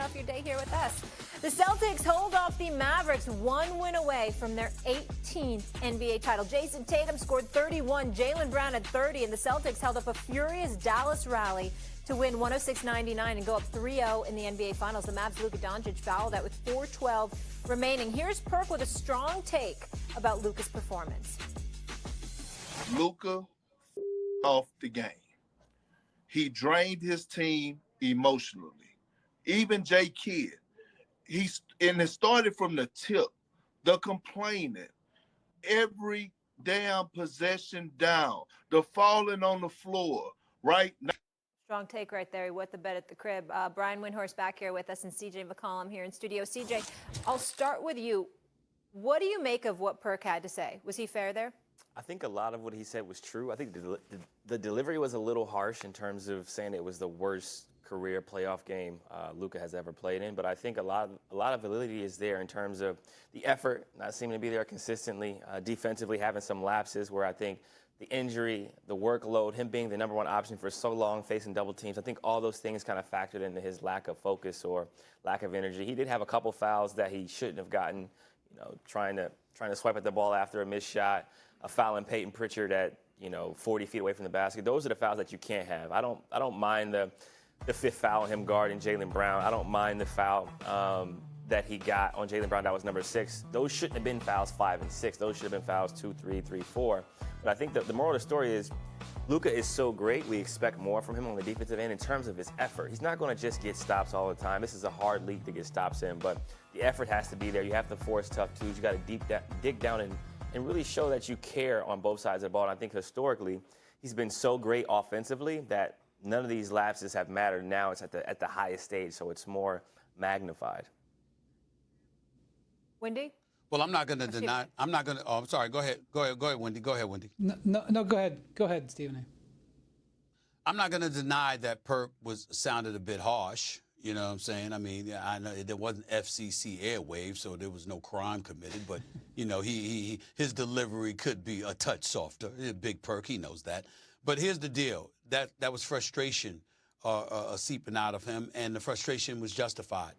off your day here with us. The Celtics hold off the Mavericks, one win away from their 18th NBA title. Jason Tatum scored 31, Jaylen Brown had 30, and the Celtics held up a furious Dallas rally to win 106-99 and go up 3-0 in the NBA Finals. The Mavs' Luka fouled out with 4:12 remaining. Here's Perk with a strong take about Luka's performance. Luka off the game. He drained his team emotionally. Even J. Kidd, it started from the tip, the complaining, every damn possession down, the falling on the floor, right? Strong take right there. He wet the bed at the crib. Brian Windhorst back here with us and CJ McCollum here in studio. CJ, I'll start with you. What do you make of what Perk had to say? Was he fair there? I think a lot of what he said was true. I think the delivery was a little harsh in terms of saying it was the worst career playoff game Luka has ever played in. But I think a lot of validity is there in terms of the effort not seeming to be there consistently, defensively having some lapses where I think the injury, the workload, him being the number one option for so long, facing double teams, I think all those things kind of factored into his lack of focus or lack of energy. He did have a couple fouls that he shouldn't have gotten, trying to swipe at the ball after a missed shot, a foul in Peyton Pritchard at 40 feet away from the basket. Those are the fouls that you can't have. I don't mind the fifth foul on him guarding Jaylen Brown. I don't mind the foul that he got on Jaylen Brown. That was number 6. Those shouldn't have been fouls 5 and 6. Those should have been fouls 2, 3, 3, 4. But I think the moral of the story is Luka is so great. We expect more from him on the defensive end in terms of his effort. He's not going to just get stops all the time. This is a hard league to get stops in, but the effort has to be there. You have to force tough twos. You got to dig down and really show that you care on both sides of the ball. And I think historically, he's been so great offensively that none of these lapses have mattered. Now it's at the highest stage, so it's more magnified. Wendy? Well, I'm not going to deny. I'm not going to. Oh, I'm sorry. Go ahead, Wendy. Go ahead, Wendy. No. Go ahead. Go ahead, Stephen A. I'm not going to deny that Perk sounded a bit harsh. You know what I'm saying? I mean, I know there wasn't FCC airwaves, so there was no crime committed. But his delivery could be a touch softer. Big Perk, he knows that. But here's the deal: that was frustration seeping out of him, and the frustration was justified.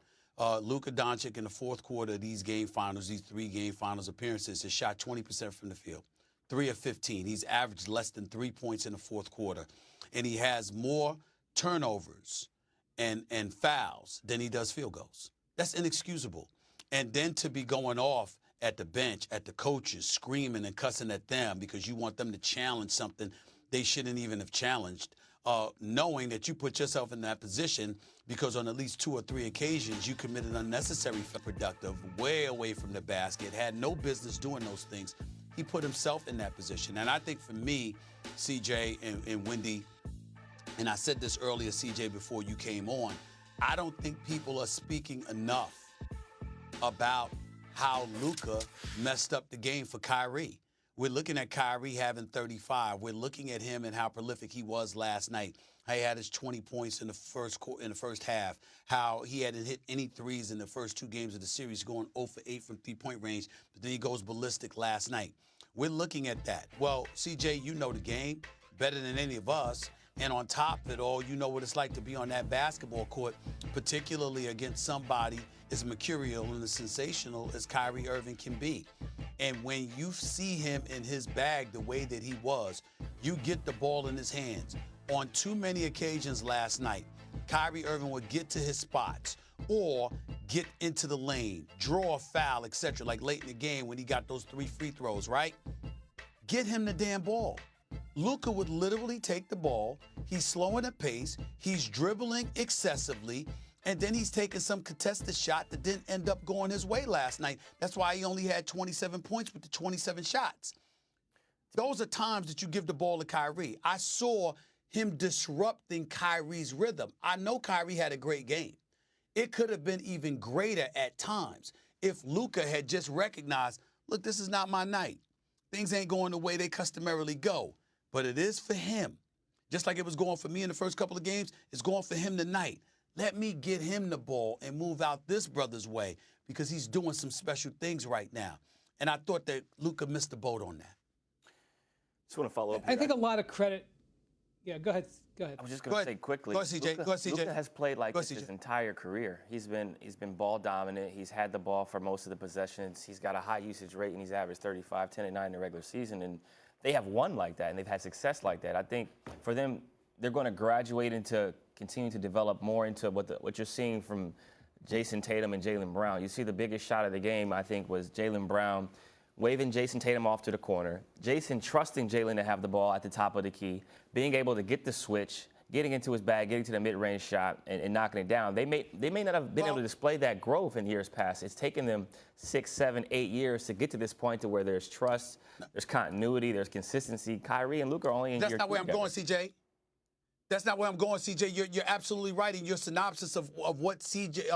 Luka Doncic in the fourth quarter of these game finals, these 3 game finals appearances, has shot 20% from the field, 3 of 15. He's averaged less than 3 points in the fourth quarter, and he has more turnovers and fouls than he does field goals. That's inexcusable. And then to be going off at the bench, at the coaches, screaming and cussing at them because you want them to challenge something they shouldn't even have challenged, knowing that you put yourself in that position because on at least 2 or 3 occasions you committed unnecessary productive, way away from the basket, had no business doing those things. He put himself in that position. And I think for me, CJ and Wendy, and I said this earlier, CJ, before you came on, I don't think people are speaking enough about how Luka messed up the game for Kyrie. We're looking at Kyrie having 35. We're looking at him and how prolific he was last night. How he had his 20 points in the first half. How he hadn't hit any threes in the first 2 games of the series, going 0 for 8 from three-point range. But then he goes ballistic last night. We're looking at that. Well, CJ, you know the game better than any of us. And on top of it all, you know what it's like to be on that basketball court, particularly against somebody as mercurial and as sensational as Kyrie Irving can be. And when you see him in his bag the way that he was, you get the ball in his hands. On too many occasions last night, Kyrie Irving would get to his spots or get into the lane, draw a foul, etc., like late in the game when he got those 3 free throws, right? Get him the damn ball. Luka would literally take the ball. He's slowing the pace. He's dribbling excessively. And then he's taking some contested shot that didn't end up going his way last night. That's why he only had 27 points with the 27 shots. Those are times that you give the ball to Kyrie. I saw him disrupting Kyrie's rhythm. I know Kyrie had a great game. It could have been even greater at times if Luka had just recognized, look, this is not my night. Things ain't going the way they customarily go. But it is for him. Just like it was going for me in the first couple of games, it's going for him tonight. Let me get him the ball and move out this brother's way because he's doing some special things right now. And I thought that Luka missed the boat on that. Just want to follow up. I think a lot of credit. Yeah, go ahead, Go ahead. I was just going to say quickly. Go ahead, CJ. Go ahead, CJ. Luka has played like Go ahead, this CJ. his entire career. He's been ball dominant. He's had the ball for most of the possessions. He's got a high usage rate, and he's averaged 35, 10, and 9 in the regular season. And they have won like that, and they've had success like that. I think for them, they're going to graduate into continue to develop more into what you're seeing from Jason Tatum and Jaylen Brown. You see the biggest shot of the game, I think, was Jaylen Brown waving Jason Tatum off to the corner, Jason trusting Jaylen to have the ball at the top of the key, being able to get the switch, getting into his bag, getting to the mid-range shot, and knocking it down. They may not have been able to display that growth in years past. It's taken them 6, 7, 8 years to get to this point to where there's trust, there's continuity, there's consistency. Kyrie and Luka are only in That's year not where I'm together. going, CJ. That's not where I'm going, CJ. You're absolutely right in your synopsis of what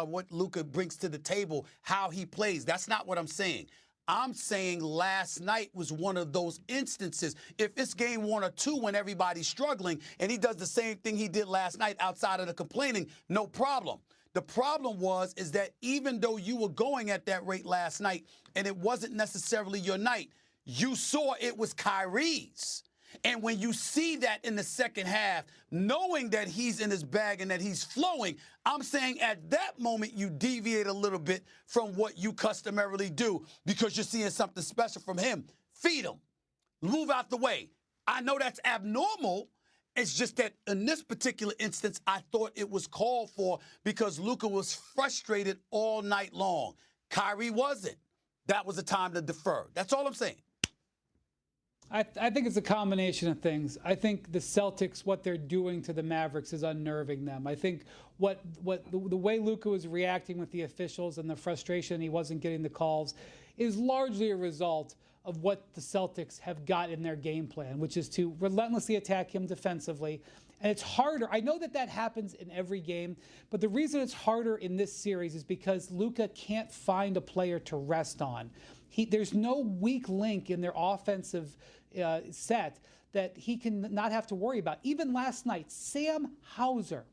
what Luka brings to the table, how he plays. That's not what I'm saying. I'm saying last night was one of those instances. If it's game 1 or 2 when everybody's struggling and he does the same thing he did last night outside of the complaining, no problem. The problem is that even though you were going at that rate last night and it wasn't necessarily your night, you saw it was Kyrie's. And when you see that in the second half, knowing that he's in his bag and that he's flowing, I'm saying at that moment you deviate a little bit from what you customarily do because you're seeing something special from him. Feed him. Move out the way. I know that's abnormal. It's just that in this particular instance, I thought it was called for because Luka was frustrated all night long. Kyrie wasn't. That was a time to defer. That's all I'm saying. I think it's a combination of things. I think the Celtics, what they're doing to the Mavericks is unnerving them. I think the way Luka was reacting with the officials and the frustration he wasn't getting the calls is largely a result of what the Celtics have got in their game plan, which is to relentlessly attack him defensively. And it's harder. I know that happens in every game, but the reason it's harder in this series is because Luka can't find a player to rest on. There's no weak link in their offensive set that he can not have to worry about. Even last night, Sam Hauser.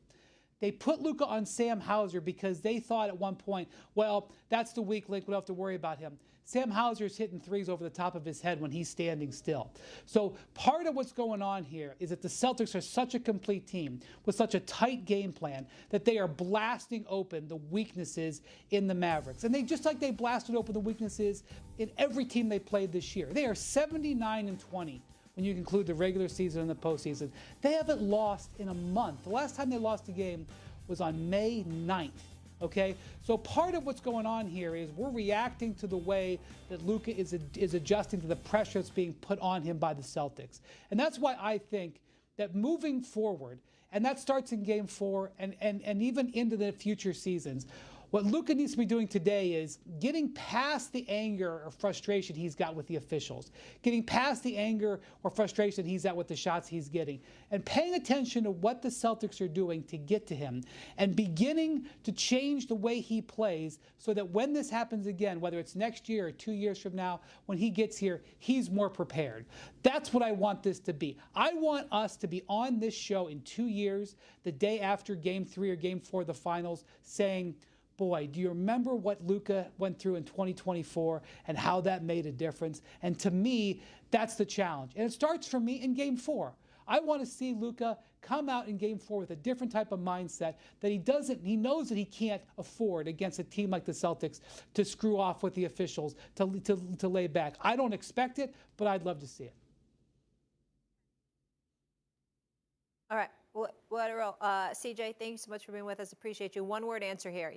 They put Luka on Sam Hauser because they thought at one point, well, that's the weak link. We don't have to worry about him. Sam Hauser's hitting threes over the top of his head when he's standing still. So part of what's going on here is that the Celtics are such a complete team with such a tight game plan that they are blasting open the weaknesses in the Mavericks. And just like they blasted open the weaknesses in every team they played this year. They are 79-20 when you include the regular season and the postseason. They haven't lost in a month. The last time they lost a game was on May 9th. Okay, so part of what's going on here is we're reacting to the way that Luka is adjusting to the pressure that's being put on him by the Celtics. And that's why I think that moving forward, and that starts in Game 4 and even into the future seasons, what Luka needs to be doing today is getting past the anger or frustration he's got with the officials, getting past the anger or frustration he's at with the shots he's getting, and paying attention to what the Celtics are doing to get to him, and beginning to change the way he plays so that when this happens again, whether it's next year or 2 years from now, when he gets here, he's more prepared. That's what I want this to be. I want us to be on this show in 2 years, the day after Game 3 or Game 4 of the finals, saying, boy, do you remember what Luka went through in 2024 and how that made a difference? And to me, that's the challenge. And it starts for me in Game 4. I want to see Luka come out in Game 4 with a different type of mindset that he knows that he can't afford against a team like the Celtics to screw off with the officials, to lay back. I don't expect it, but I'd love to see it. All right. Well, CJ, thank you so much for being with us. Appreciate you. One word answer here.